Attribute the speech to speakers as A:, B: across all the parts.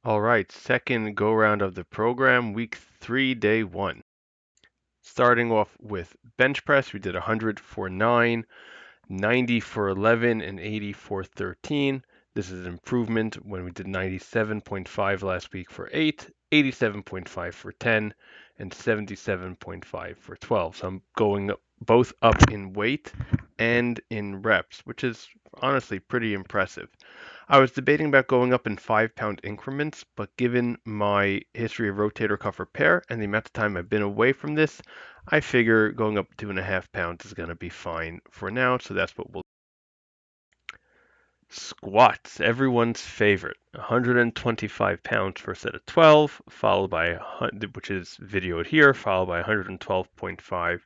A: All right, second go round of the program, week 3, day 1. Starting off with bench press, we did 100 for 9, 90 for 11, and 80 for 13. This is an improvement when we did 97.5 last week for 8, 87.5 for 10, and 77.5 for 12. So I'm going both up in weight and in reps, which is honestly pretty impressive. I was debating about going up in 5 pound increments, but given my history of rotator cuff repair and the amount of time I've been away from this, I figure going up 2.5 pounds is going to be fine for now, so that's what we'll do. Squats, everyone's favorite. 125 pounds for a set of 12, followed by, which is videoed here, followed by 112.5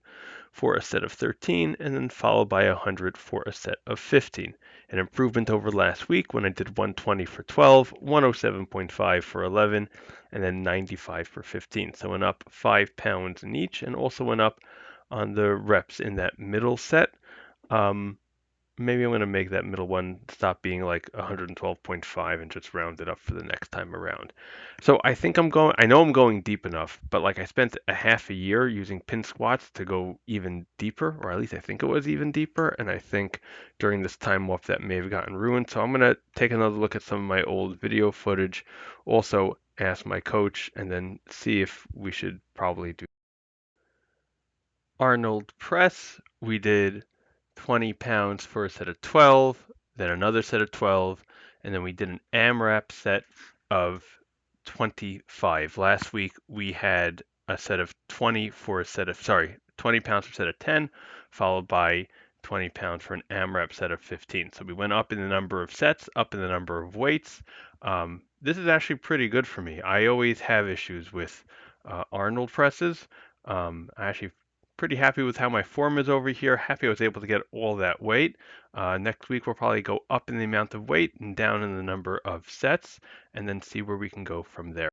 A: for a set of 13, and then followed by 100 for a set of 15. An improvement over last week when I did 120 for 12, 107.5 for 11, and then 95 for 15. So went up 5 pounds in each, and also went up on the reps in that middle set. Maybe I'm going to make that middle one stop being like 112.5 and just round it up for the next time around. So I think I know I'm going deep enough, but like I spent a half a year using pin squats to go even deeper, or at least I think it was even deeper. And I think during this time off that may have gotten ruined. So I'm going to take another look at some of my old video footage, also ask my coach, and then see if we should probably do Arnold press. We did 20 pounds for a set of 12, then another set of 12, and then we did an AMRAP set of 25. Last week we had a set of 20 for a set of, 20 pounds for a set of 10, followed by 20 pounds for an AMRAP set of 15. So we went up in the number of sets, up in the number of weights. This is actually pretty good for me. I always have issues with Arnold presses. I actually pretty happy with how my form is over here. Happy I was able to get all that weight. Next week we'll probably go up in the amount of weight and down in the number of sets, and then see where we can go from there.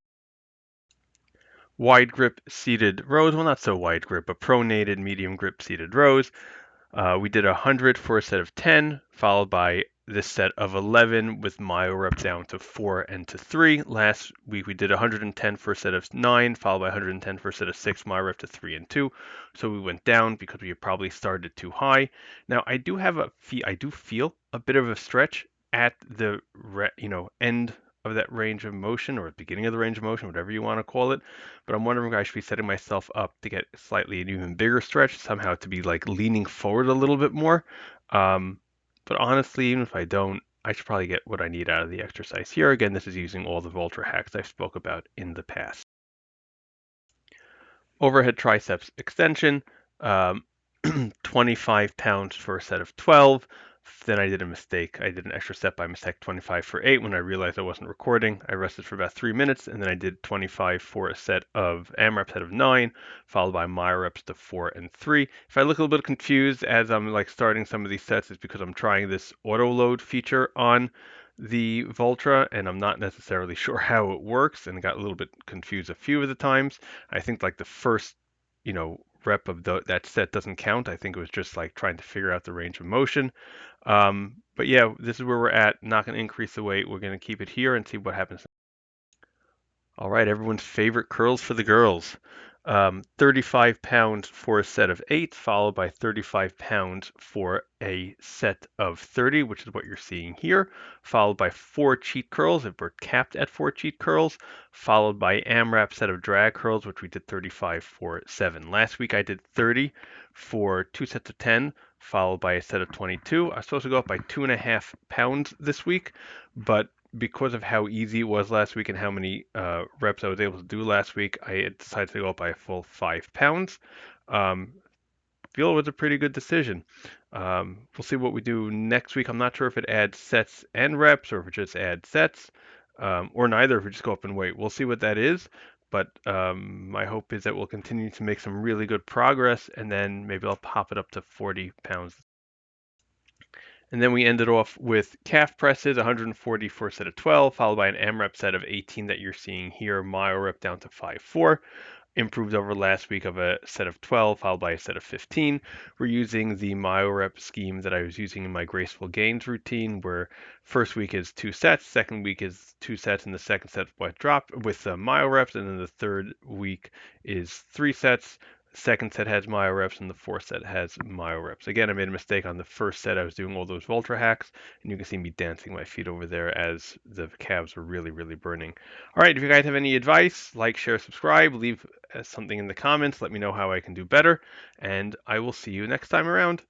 A: Wide grip seated rows, well not so wide grip, but pronated medium grip seated rows. We did 100 for a set of 10, followed by this set of 11 with myo rep down to 4 and to 3. Last week we did 110 for a set of 9, followed by 110 for a set of 6, myo rep to 3 and 2. So we went down because we probably started too high. Now I do feel a bit of a stretch at the end of that range of motion, or beginning of the range of motion, whatever you want to call it. But I'm wondering if I should be setting myself up to get slightly an even bigger stretch, somehow to be like leaning forward a little bit more. But honestly, even if I don't, I should probably get what I need out of the exercise here. Again, this is using all the Voltra hacks I've spoke about in the past. Overhead triceps extension, 25 pounds for a set of 12. Then I did a mistake. I did an extra set by mistake, 25 for 8. When I realized I wasn't recording, I rested for about 3 minutes, and then I did 25 for a set of AMRAP set of 9, followed by my reps to 4 and 3. If I look a little bit confused as I'm like starting some of these sets, it's because I'm trying this auto load feature on the Voltra, and I'm not necessarily sure how it works, and got a little bit confused a few of the times. I think like the first, rep of that set doesn't count. I think it was just like trying to figure out the range of motion. But yeah, this is where we're at. Not going to increase the weight. We're going to keep it here and see what happens. All right, everyone's favorite curls for the girls. 35 pounds for a set of 8, followed by 35 pounds for a set of 30, which is what you're seeing here, followed by 4 cheat curls if we're capped at 4 cheat curls, followed by AMRAP set of drag curls, which we did 35 for 7. Last week I did 30 for 2 sets of 10, followed by a set of 22. I was supposed to go up by 2.5 pounds this week, but because of how easy it was last week and how many reps I was able to do last week, I decided to go up by a full 5 pounds. Feel it was a pretty good decision. We'll see what we do next week. I'm not sure if it adds sets and reps or if it just adds sets, or neither, if we just go up in weight. We'll see what that is. But my hope is that we'll continue to make some really good progress, and then maybe I'll pop it up to 40 pounds. And then we ended off with calf presses, 140 for a set of 12, followed by an AMRAP set of 18 that you're seeing here, myo rep down to 5-4. improved over last week of a set of 12 followed by a set of 15. We're using the myo-rep scheme that I was using in my graceful gains routine, where first week is 2 sets, second week is 2 sets, and the second set with myo-reps, and then the third week is 3 sets. Second set has myo reps and the fourth set has myo reps. Again, I made a mistake on the first set. I was doing all those Voltra hacks, and you can see me dancing my feet over there as the calves were really, really burning. All right, if you guys have any advice, like, share, subscribe, leave something in the comments. Let me know how I can do better, and I will see you next time around.